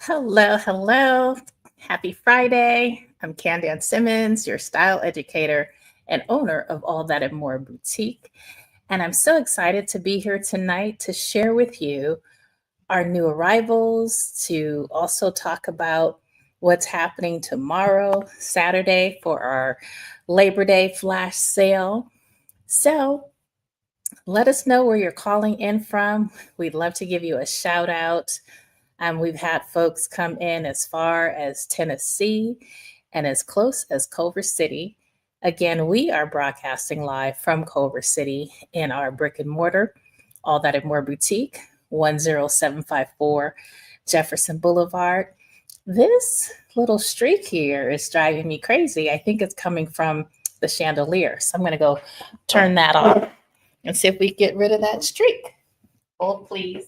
Hello, hello. Happy Friday. I'm Candan Simmons, your style educator and owner of All That and More Boutique. And I'm so excited to be here tonight to share with you our new arrivals, to also talk about what's happening tomorrow, Saturday, for our Labor Day flash sale. So let us know where you're calling in from. We'd love to give you a shout out. We've had folks come in as far as Tennessee and as close as Culver City. Again, we are broadcasting live from Culver City in our brick and mortar, All That and More Boutique, 10754 Jefferson Boulevard. This little streak here is driving me crazy. I think it's coming from the chandelier. So I'm going to go turn that off and see if we get rid of that streak. Hold, please.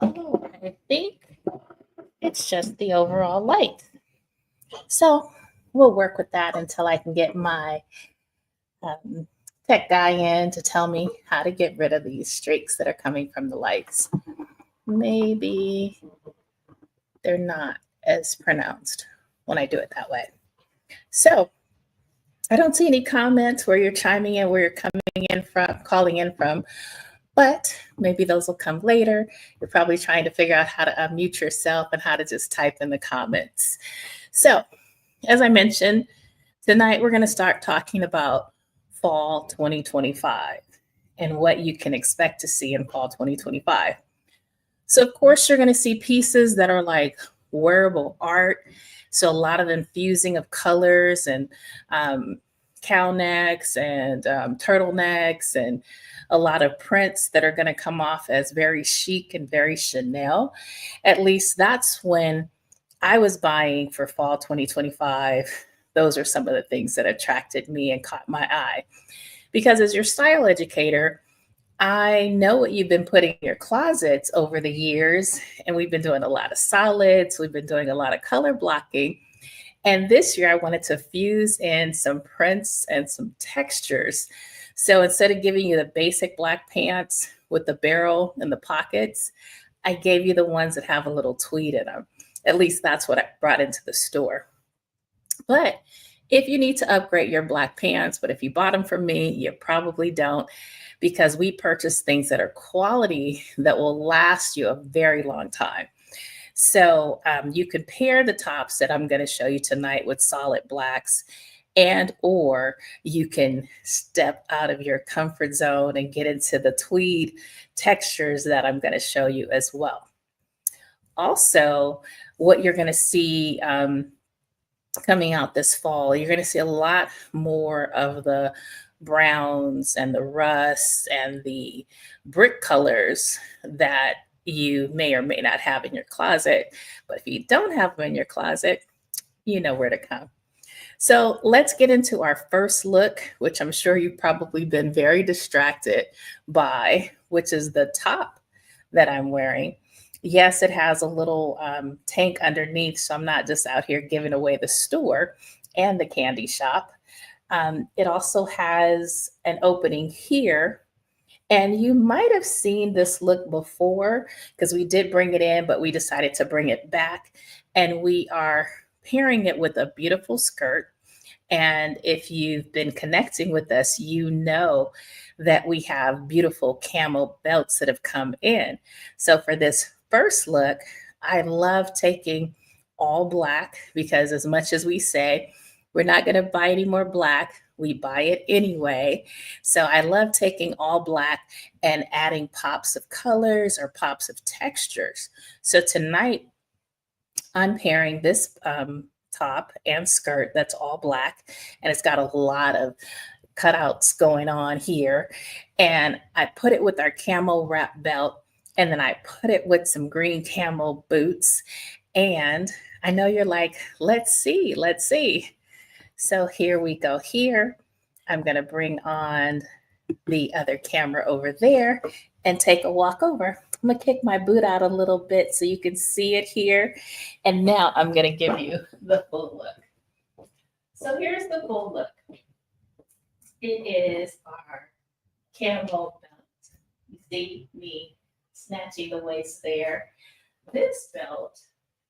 Oh, I think it's just the overall light. So we'll work with that until I can get my um, tech guy in to tell me how to get rid of these streaks that are coming from the lights. Maybe they're not as pronounced when I do it that way. So I don't see any comments where you're chiming in, where you're coming in from, calling in from, but maybe those will come later. You're probably trying to figure out how to unmute yourself and how to just type in the comments. So, as I mentioned, tonight we're going to start talking about fall 2025 and what you can expect to see in fall 2025. So, of course, you're going to see pieces that are like wearable art. So, a lot of infusing of colors and cow necks and turtlenecks and a lot of prints that are going to come off as very chic and very Chanel. At least that's when I was buying for fall 2025. Those are some of the things that attracted me and caught my eye. Because as your style educator, I know what you've been putting in your closets over the years, and we've been doing a lot of solids, we've been doing a lot of color blocking. And this year, I wanted to fuse in some prints and some textures. So instead of giving you the basic black pants with the barrel and the pockets, I gave you the ones that have a little tweed in them. At least that's what I brought into the store. But if you need to upgrade your black pants, but if you bought them from me, you probably don't, because we purchase things that are quality that will last you a very long time. So you could pair the tops that I'm going to show you tonight with solid blacks, and or you can step out of your comfort zone and get into the tweed textures that I'm going to show you as well. Also, what you're going to see coming out this fall, you're going to see a lot more of the browns and the rusts and the brick colors that you may or may not have in your closet. But if you don't have them in your closet, you know where to come. So let's get into our first look, which I'm sure you've probably been very distracted by, which is the top that I'm wearing. Yes, it has a little tank underneath, so I'm not just out here giving away the store and the candy shop. It also has an opening here, and you might have seen this look before because we did bring it in, but we decided to bring it back, and we are pairing it with a beautiful skirt. And if you've been connecting with us, you know that we have beautiful camel belts that have come in. So for this first look, I love taking all black because, as much as we say, we're not going to buy any more black, we buy it anyway. So I love taking all black and adding pops of colors or pops of textures. So tonight, I'm pairing this top and skirt that's all black, and it's got a lot of cutouts going on here. And I put it with our camel wrap belt, and then I put it with some green camel boots. And I know you're like, let's see, let's see. So here we go. Here, I'm going to bring on the other camera over there and take a walk over. I'm gonna kick my boot out a little bit so you can see it here. And now I'm gonna give you the full look. So here's the full look. It is our camo belt. You see me snatching the waist there. This belt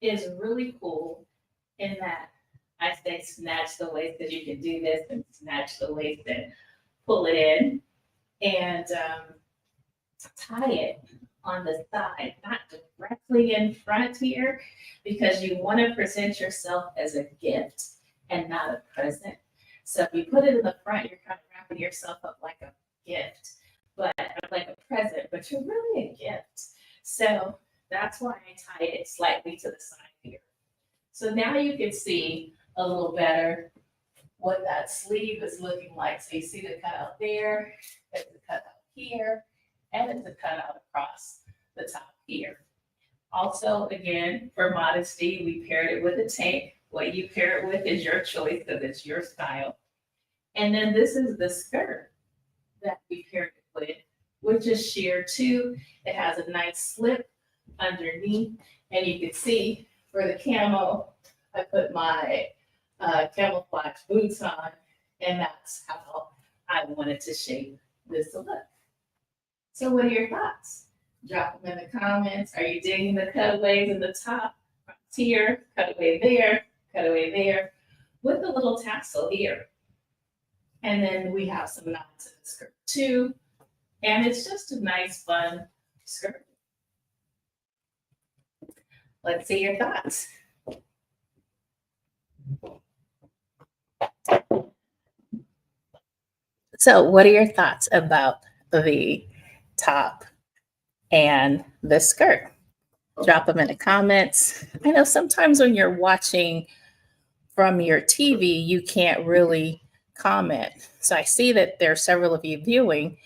is really cool in that I say snatch the waist because you can do this and snatch the waist and pull it in and tie it on the side, not directly in front here, because you want to present yourself as a gift and not a present. So if you put it in the front, you're kind of wrapping yourself up like a gift, but like a present, but you're really a gift. So that's why I tied it slightly to the side here. So now you can see a little better what that sleeve is looking like. So you see the cutout there, there's the cutout here, and it's a cutout across the top here. Also, again, for modesty, we paired it with a tank. What you pair it with is your choice because it's your style. And then this is the skirt that we paired it with, which is sheer too. It has a nice slip underneath, and you can see for the camo, I put my camouflage boots on, and that's how I wanted to shape this look. So what are your thoughts? Drop them in the comments. Are you digging the cutaways in the top here, cutaway there, with a little tassel here? And then we have some knots in the skirt too. And it's just a nice, fun skirt. Let's see your thoughts. So what are your thoughts about the top and the skirt? Drop them in the comments. I know sometimes when you're watching from your TV, you can't really comment. So I see that there are several of you viewing,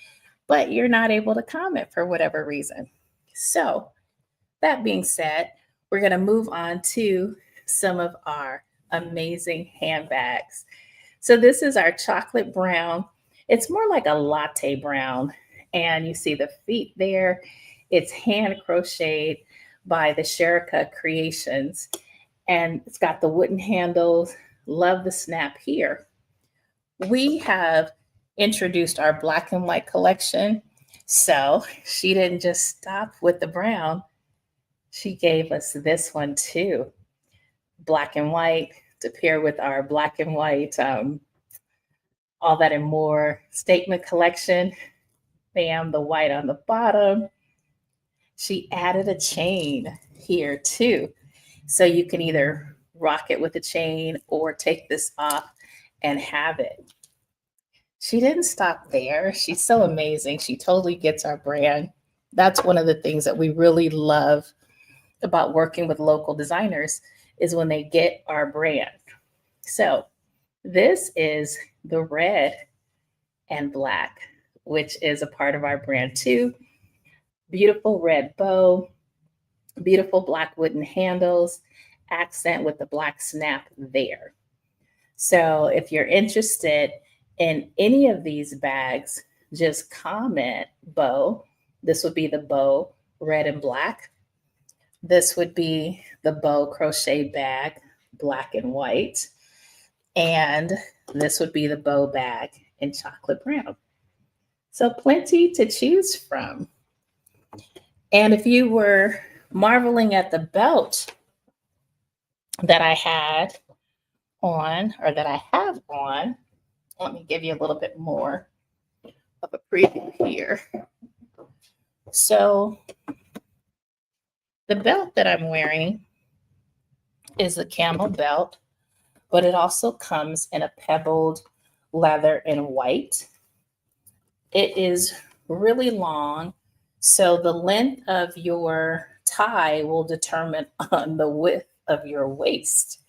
but you're not able to comment for whatever reason. So that being said, we're going to move on to some of our amazing handbags. So this is our chocolate brown. It's more like a latte brown. And you see the feet there. It's hand crocheted by the Sherika Creations. And it's got the wooden handles. Love the snap here. We have introduced our black and white collection. So she didn't just stop with the brown. She gave us this one too. Black and white to pair with our black and white, all that and more statement collection. Bam, the white on the bottom. She added a chain here too. So you can either rock it with a chain or take this off and have it. She didn't stop there. She's so amazing. She totally gets our brand. That's one of the things that we really love about working with local designers is when they get our brand. So this is the red and black, which is a part of our brand too. Beautiful red bow, beautiful black wooden handles, accent with the black snap there. So if you're interested in any of these bags, just comment bow. This would be the bow red and black. This would be the bow crochet bag, black and white. And this would be the bow bag in chocolate brown. So plenty to choose from. And if you were marveling at the belt that I had on, or that I have on, let me give you a little bit more of a preview here. So the belt that I'm wearing is a camel belt, but it also comes in a pebbled leather in white. It is really long, so the length of your tie will determine on the width of your waist.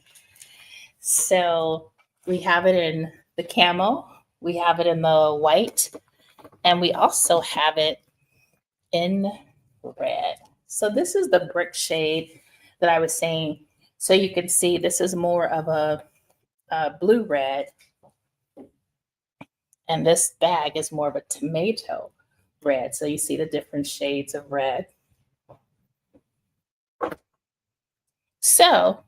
So we have it in the camo, we have it in the white, and we also have it in red. So this is the brick shade that I was saying. So you can see this is more of a blue red. And this bag is more of a tomato red. So you see the different shades of red. So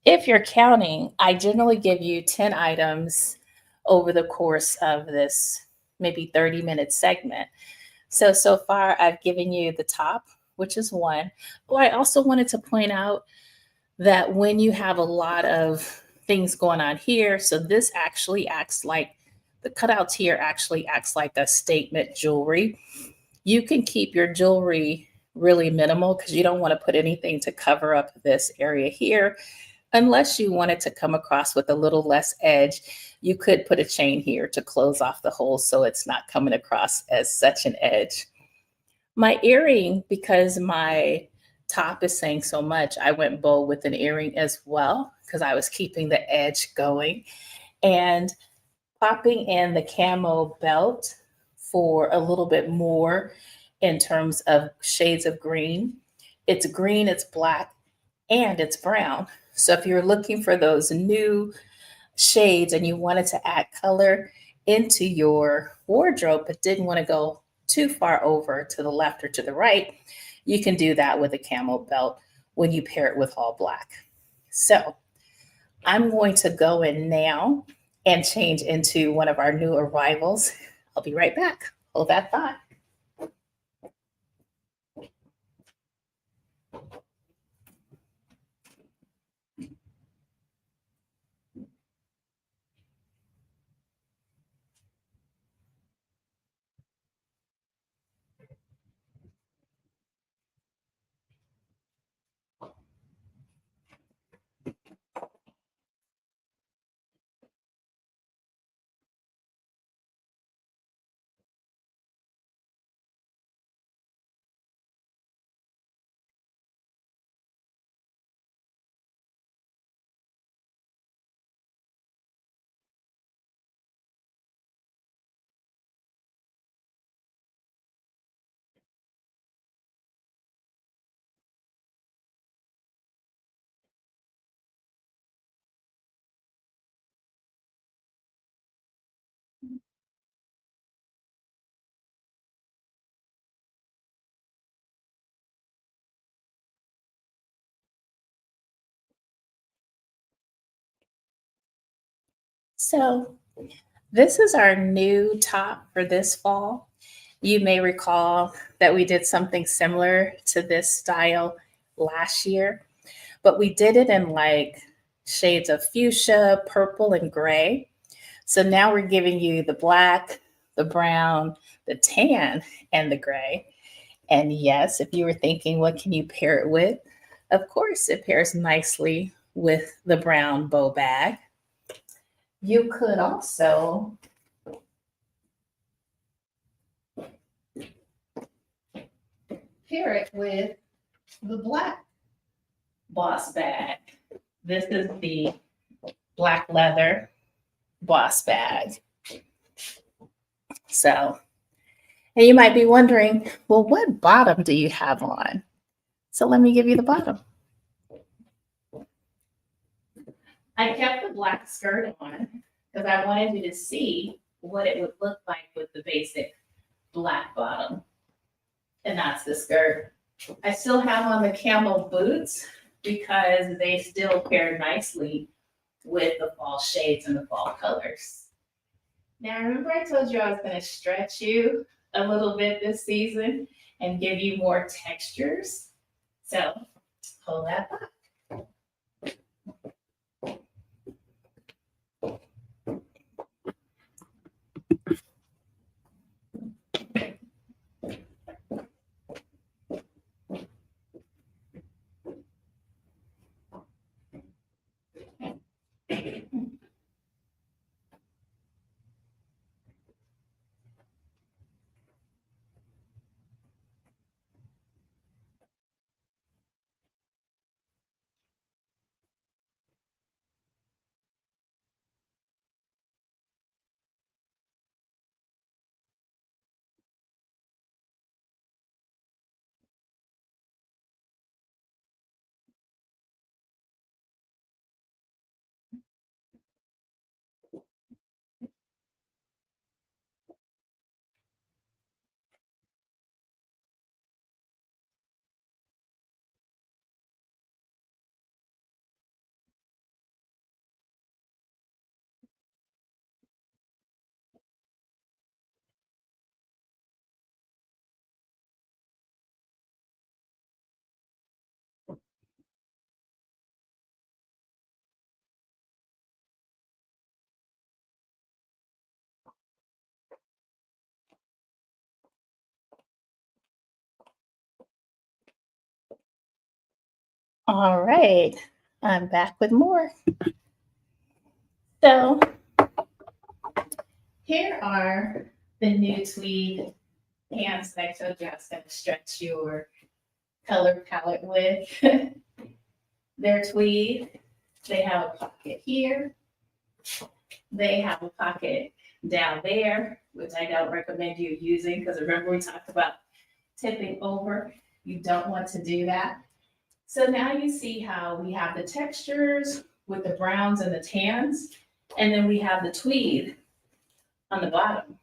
if you're counting, I generally give you 10 items over the course of this maybe 30-minute segment. So far, I've given you the top, which is one. Oh, I also wanted to point out that when you have a lot of things going on here, so this actually acts like the cutouts here actually acts like a statement jewelry. You can keep your jewelry really minimal because you don't want to put anything to cover up this area here. Unless you wanted to come across with a little less edge, you could put a chain here to close off the hole so it's not coming across as such an edge. My earring, because my top is saying so much, I went bold with an earring as well because I was keeping the edge going. And popping in the camo belt for a little bit more in terms of shades of green. It's green, it's black, and it's brown. So if you're looking for those new shades and you wanted to add color into your wardrobe but didn't want to go too far over to the left or to the right, you can do that with a camo belt when you pair it with all black. So I'm going to go in now and change into one of our new arrivals. I'll be right back. Hold that thought. So this is our new top for this fall. You may recall that we did something similar to this style last year, but we did it in like shades of fuchsia, purple, and gray. So now we're giving you the black, the brown, the tan, and the gray. And yes, if you were thinking, what can you pair it with? Of course, it pairs nicely with the brown bow bag. You could also pair it with the black boss bag. This is the black leather boss bag. So, and you might be wondering, well, what bottom do you have on? So let me give you the bottom. I kept the black skirt on because I wanted you to see what it would look like with the basic black bottom. And that's the skirt. I still have on the camel boots because they still pair nicely with the fall shades and the fall colors. Now, remember I told you I was going to stretch you a little bit this season and give you more textures. So hold that thought. All right, I'm back with more. So here are the new tweed pants that I told you I was going to stretch your color palette with. They're tweed. They have a pocket here. They have a pocket down there, which I don't recommend you using because remember we talked about tipping over. You don't want to do that. So now you see how we have the textures with the browns and the tans, and then we have the tweed on the bottom.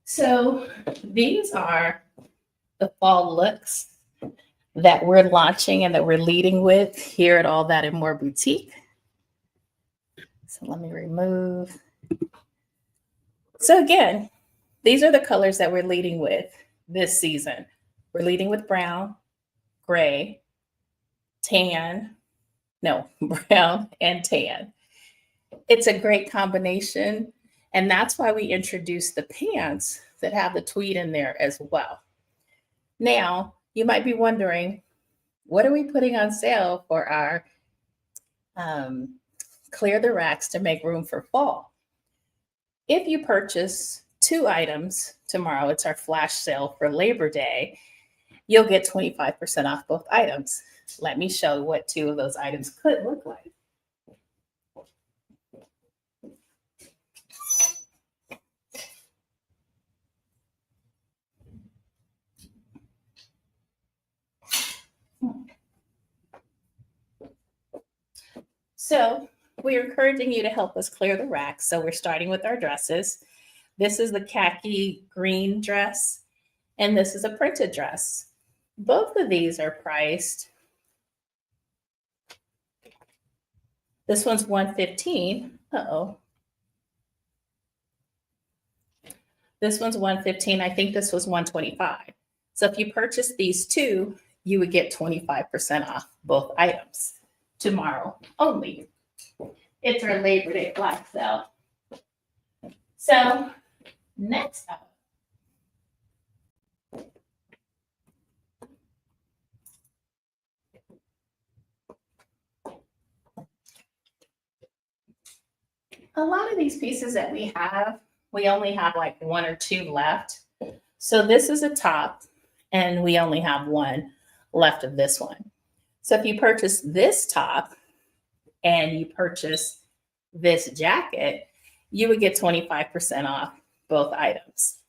So these are the fall looks that we're launching and that we're leading with here at All That and More Boutique. So let me remove. So again, these are the colors that we're leading with this season. We're leading with brown, gray, brown and tan. It's a great combination. And that's why we introduced the pants that have the tweed in there as well. Now, you might be wondering, what are we putting on sale for our clear the racks to make room for fall? If you purchase 2 items tomorrow, it's our flash sale for Labor Day, you'll get 25% off both items. Let me show what 2 of those items could look like. So we're encouraging you to help us clear the racks. So we're starting with our dresses. This is the khaki green dress, and this is a printed dress. Both of these are priced. This one's $115. This one's $115. I think this was $125. So if you purchase these 2, you would get 25% off both items tomorrow only. It's our Labor Day flash sale. So next up, a lot of these pieces that we have, we only have like 1 or 2 left. So this is a top, and we only have 1 left of this one. So if you purchase this top and you purchase this jacket, you would get 25% off both items.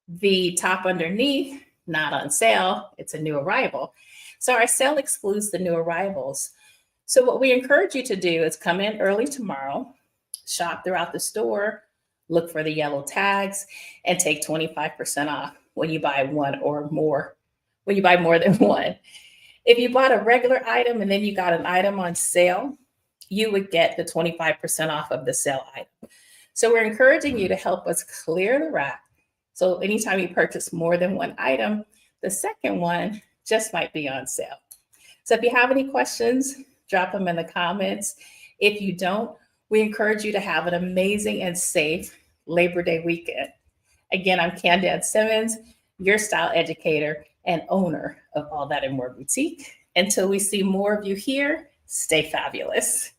The top underneath, not on sale, it's a new arrival. So our sale excludes the new arrivals. So what we encourage you to do is come in early tomorrow, shop throughout the store, look for the yellow tags, and take 25% off when you buy one or more, when you buy more than one. If you bought a regular item and then you got an item on sale, you would get the 25% off of the sale item. So we're encouraging you to help us clear the rack. So anytime you purchase more than one item, the second one just might be on sale. So if you have any questions, drop them in the comments. If you don't, we encourage you to have an amazing and safe Labor Day weekend. Again, I'm Candace Simmons, your style educator and owner of All That and More Boutique. Until we see more of you here, stay fabulous.